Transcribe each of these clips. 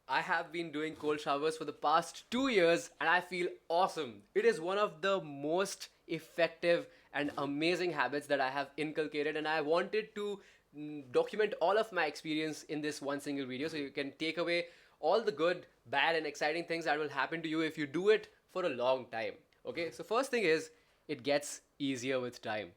I have been doing cold showers for the past 2 years and I feel awesome. It is one of the most effective and amazing habits that I have inculcated, and I wanted to document all of my experience in this one single video so you can take away all the good, bad, and exciting things that will happen to you if you do it for a long time. Okay, so first thing is it gets easier with time.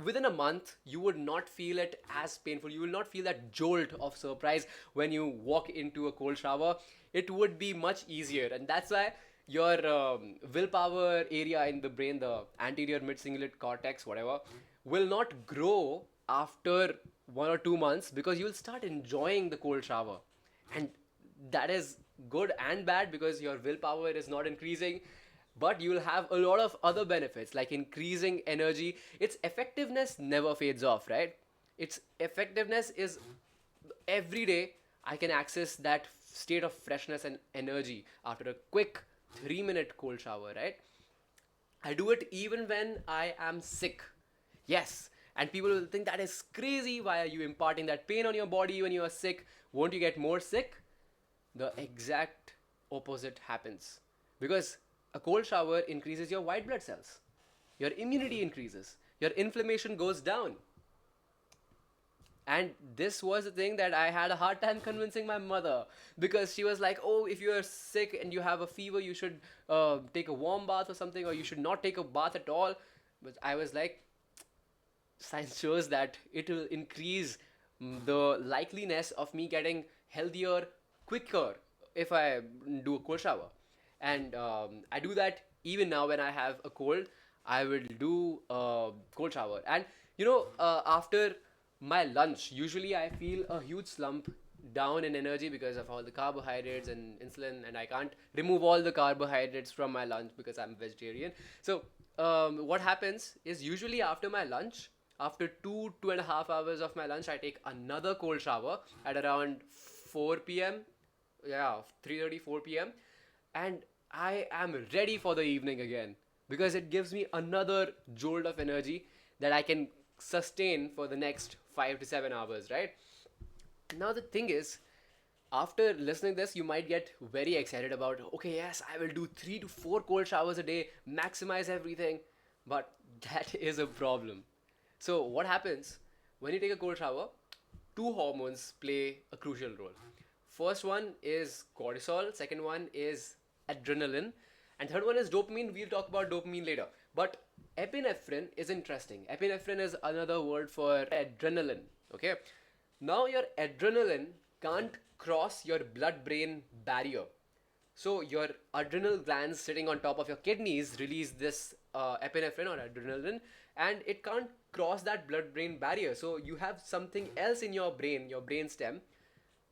Within a month you would not feel it as painful. You will not feel that jolt of surprise when you walk into a cold shower. It would be much easier, and that's why your willpower area in the brain, the anterior mid cingulate cortex, whatever, will not grow after 1 or 2 months, because you will start enjoying the cold shower. And that is good and bad because your willpower is not increasing, but you'll have a lot of other benefits like increasing energy. Its effectiveness never fades off, right? Its effectiveness is every day. I can access that state of freshness and energy after a quick 3-minute cold shower, right? I do it even when I am sick. Yes. And people will think that is crazy. Why are you imparting that pain on your body when you are sick? Won't you get more sick? The exact opposite happens. Because a cold shower increases your white blood cells, your immunity increases, your inflammation goes down. And this was the thing that I had a hard time convincing my mother, because she was like, oh, if you are sick and you have a fever, you should take a warm bath or something, or you should not take a bath at all. But I was like, science shows that it will increase the likeliness of me getting healthier quicker if I do a cold shower. And I do that even now when I have a cold. I will do a cold shower. And after my lunch, usually I feel a huge slump down in energy because of all the carbohydrates and insulin, and I can't remove all the carbohydrates from my lunch because I'm vegetarian. So what happens is, usually after my lunch, after 2.5 hours of my lunch, I take another cold shower at around 4 p.m. Yeah, 3:30, 4 p.m. And I am ready for the evening again, because it gives me another jolt of energy that I can sustain for the next 5 to 7 hours, right? Now the thing is, after listening this, you might get very excited about, okay, yes, I will do 3 to 4 cold showers a day, maximize everything. But that is a problem. So what happens when you take a cold shower? Two hormones play a crucial role. First one is cortisol, second one is adrenaline, and third one is dopamine. We'll talk about dopamine later. But epinephrine is interesting. Epinephrine is another word for adrenaline. Okay, now your adrenaline can't cross your blood brain barrier. So your adrenal glands sitting on top of your kidneys release this epinephrine or adrenaline, and it can't cross that blood brain barrier. So you have something else in your brain, your brain stem,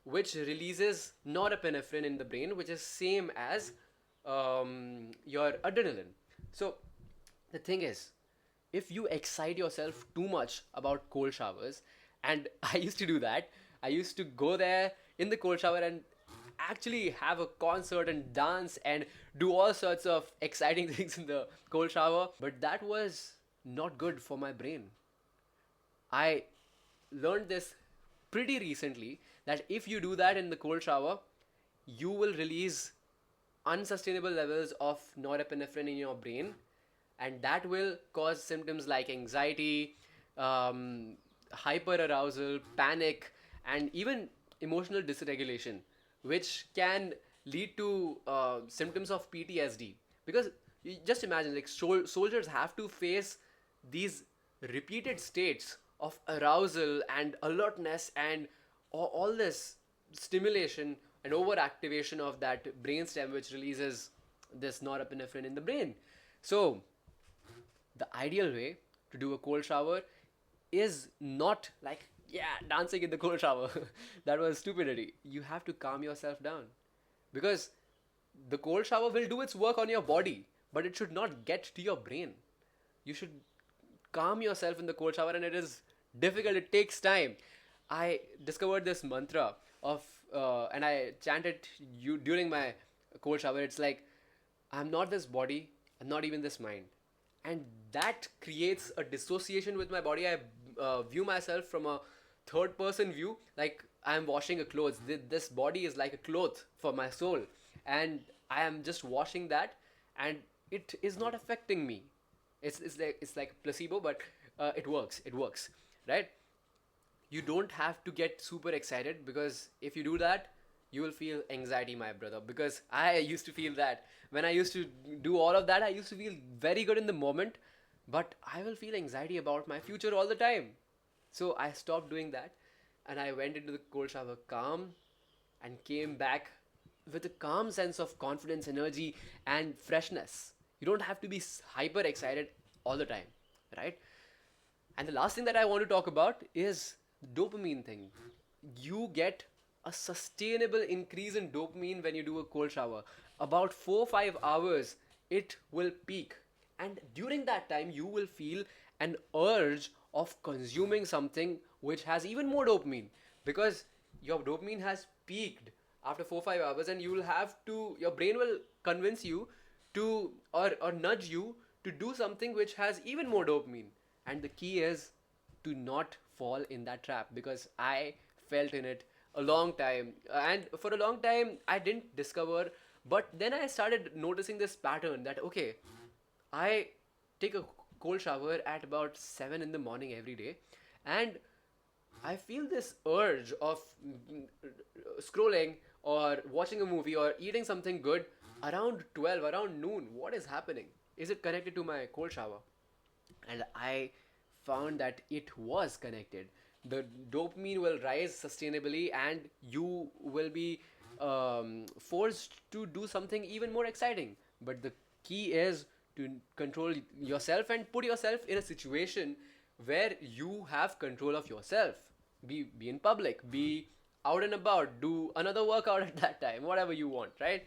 which releases norepinephrine in the brain, which is same as your adrenaline. So the thing is, if you excite yourself too much about cold showers, and I used to do that, I used to go there in the cold shower and actually have a concert and dance and do all sorts of exciting things in the cold shower, but that was not good for my brain. I learned this pretty recently, that if you do that in the cold shower, you will release unsustainable levels of norepinephrine in your brain, and that will cause symptoms like anxiety, hyper arousal, panic, and even emotional dysregulation, which can lead to symptoms of PTSD. Because you just imagine, like, soldiers have to face these repeated states of arousal and alertness and all this stimulation and overactivation of that brainstem, which releases this norepinephrine in the brain. So the ideal way to do a cold shower is not like, yeah, dancing in the cold shower. That was stupidity. You have to calm yourself down, because the cold shower will do its work on your body, but it should not get to your brain. You should calm yourself in the cold shower, and it is difficult. It takes time. I discovered this mantra of, and I chant it during my cold shower. It's like, I'm not this body, I'm not even this mind. And that creates a dissociation with my body. I view myself from a third person view, like I'm washing a clothes. This body is like a cloth for my soul, and I am just washing that, and it is not affecting me. It's like placebo, but it works, right? You don't have to get super excited, because if you do that, you will feel anxiety, my brother. Because I used to feel that when I used to do all of that, I used to feel very good in the moment, but I will feel anxiety about my future all the time. So I stopped doing that, and I went into the cold shower calm, and came back with a calm sense of confidence, energy, and freshness. You don't have to be hyper excited all the time, right? And the last thing that I want to talk about is dopamine thing. You get a sustainable increase in dopamine when you do a cold shower. About 4 5 hours, it will peak. And during that time, you will feel an urge of consuming something which has even more dopamine, because your dopamine has peaked after 4 5 hours, and you will have to, your brain will convince you to, or nudge you to do something which has even more dopamine. And the key is to not fall in that trap, because I felt in it a long time, and for a long time I didn't discover. But then I started noticing this pattern that, okay, I take a cold shower at about 7 in the morning every day, and I feel this urge of scrolling or watching a movie or eating something good around 12, around noon. What is happening? Is it connected to my cold shower? And I found that it was connected. The dopamine will rise sustainably, and you will be forced to do something even more exciting. But the key is to control yourself and put yourself in a situation where you have control of yourself. Be in public, be out and about, do another workout at that time, whatever you want, right?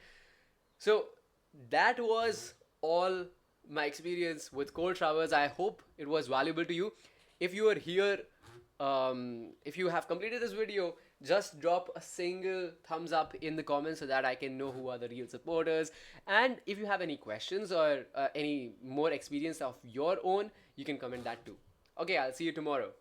So that was all my experience with cold showers. I hope it was valuable to you. If you are here, if you have completed this video, just drop a single thumbs up in the comments so that I can know who are the real supporters. And if you have any questions or any more experience of your own, you can comment that too. Okay, I'll see you tomorrow.